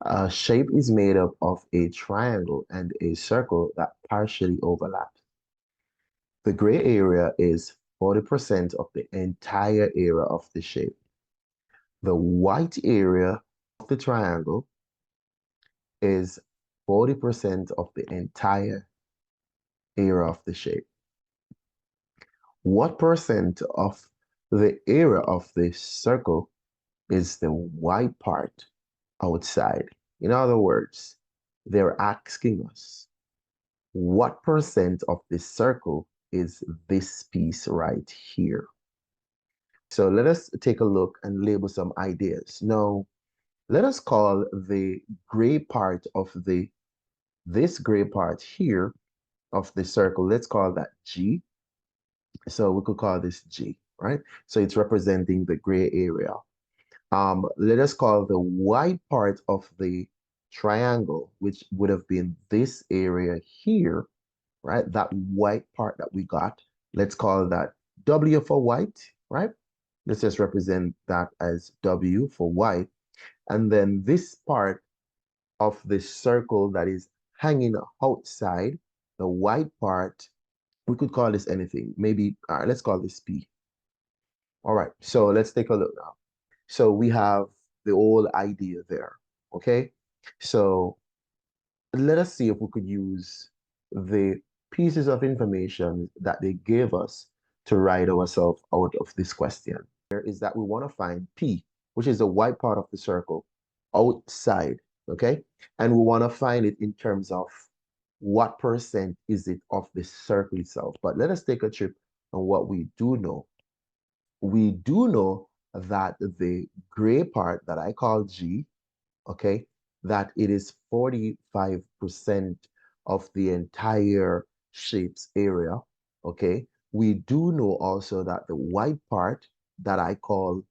A shape is made up of a triangle and a circle that partially overlap. The gray area is 40% of the entire area of the shape. The white area of the triangle is 40% of the entire area of the shape. What percent of the area of the circle is the white part outside? In other words, they're asking us, what percent of the circle is this piece right here? So let us take a look and label some ideas. Now, let us call the gray part of this gray part here of the circle, let's call that G. So we could call this G, right? So it's representing the gray area. Let us call the white part of the triangle, which would have been this area here, right? That white part that we got, let's call that W for white, right? Let's just represent that as W for white. And then this part of the circle that is hanging outside, the white part, we could call this anything. Maybe, all right, let's call this P. All right, so let's take a look now. So we have the whole idea there, okay? So let us see if we could use the pieces of information that they gave us to write ourselves out of this question. Here is that we want to find P, which is the white part of the circle, outside, okay? And we want to find it in terms of what percent is it of the circle itself. But let us take a trip on what we do know. We do know that the gray part that I call G, okay, that it is 45% of the entire shape's area, okay? We do know also that the white part that I call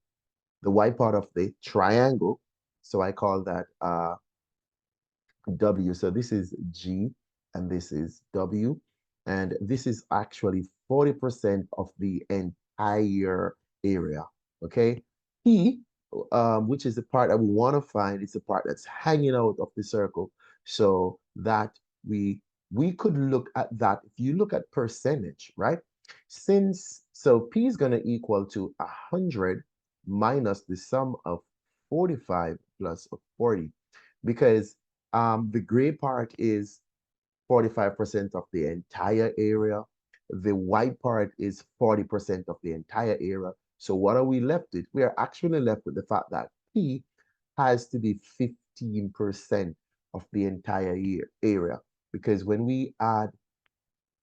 the white part of the triangle, so I call that W. So this is G and this is W. And this is actually 40% of the entire area, okay? P, which is the part that we want to find, is the part that's hanging out of the circle. So that we could look at that. If you look at percentage, right? So P is going to equal to 100 minus the sum of 45 plus 40, because the gray part is 45% of the entire area. The white part is 40% of the entire area. So what are we left with? We are actually left with the fact that P has to be 15% of the entire area. Because when we add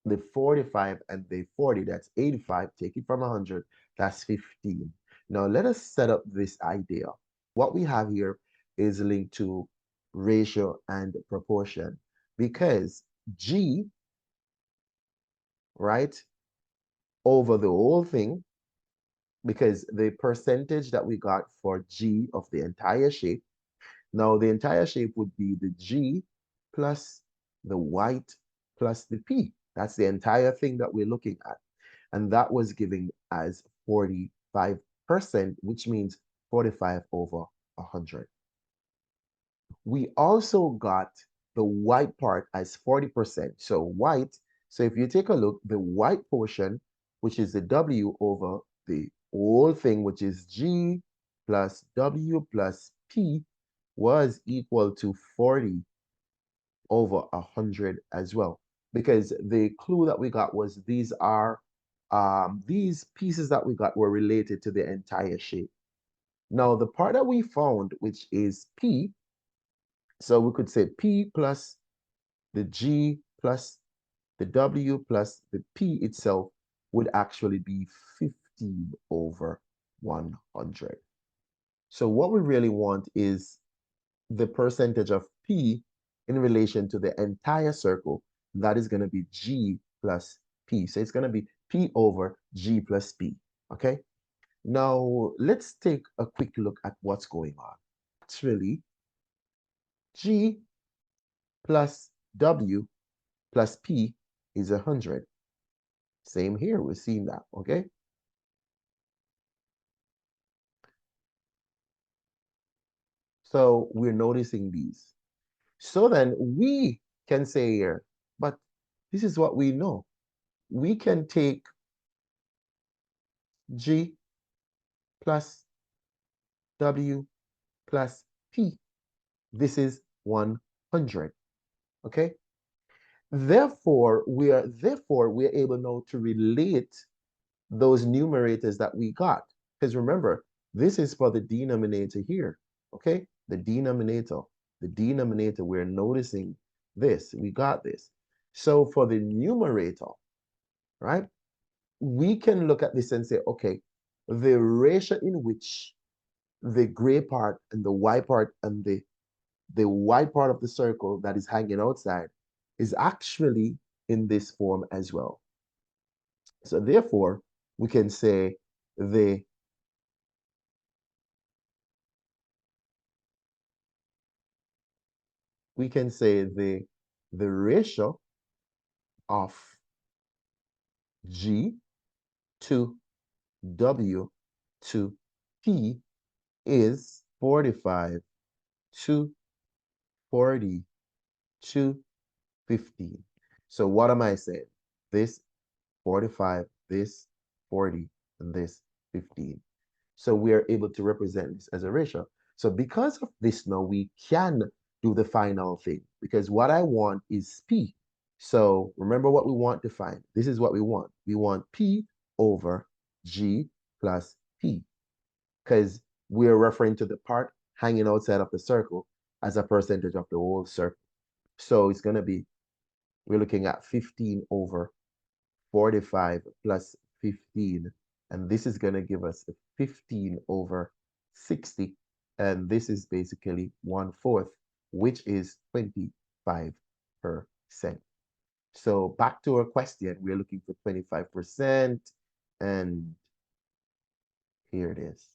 the 45 and the 40, that's 85, take it from 100, that's 15. Now let us set up this idea. What we have here is linked to ratio and proportion, because G, right, over the whole thing, because the percentage that we got for G of the entire shape, now the entire shape would be the G plus the white plus the P. That's the entire thing that we're looking at. And that was given as 45%, which means 45 over 100. We also got the white part as 40%. So white, so if you take a look, the white portion, which is the W over the whole thing, which is G plus W plus P, was equal to 40 over 100 as well. Because the clue that we got was these pieces that we got were related to the entire shape. Now, the part that we found, which is P, so we could say P plus the G plus the W plus the P itself would actually be 15 over 100. So what we really want is the percentage of P in relation to the entire circle. That is going to be G plus P. So it's going to be P over G plus P, okay? Now, let's take a quick look at what's going on. Actually, G plus W plus P is 100. Same here, we're seeing that, okay? So we're noticing these. So then we can say here, but this is what we know. We can take G plus W plus P. This is 100. Okay? Therefore we're able now to relate those numerators that we got. Because remember, this is for the denominator here. Okay? The denominator. The denominator, we're noticing this. We got this. So for the numerator, right? We can look at this and say, okay, the ratio in which the gray part and the white part and the white part of the circle that is hanging outside is actually in this form as well. So therefore, we can say the the ratio of G to W to P is 45 to 40 to 15. So what am I saying? This 45, this 40, and this 15. So we are able to represent this as a ratio. So because of this now, we can do the final thing because what I want is P. So remember what we want to find. This is what we want. We want P over G plus P because we're referring to the part hanging outside of the circle as a percentage of the whole circle. So it's going to be, we're looking at 15 over 45 plus 15. And this is going to give us 15 over 60. And this is basically 1/4, which is 25%. So back to our question, we're looking for 25%. And here it is.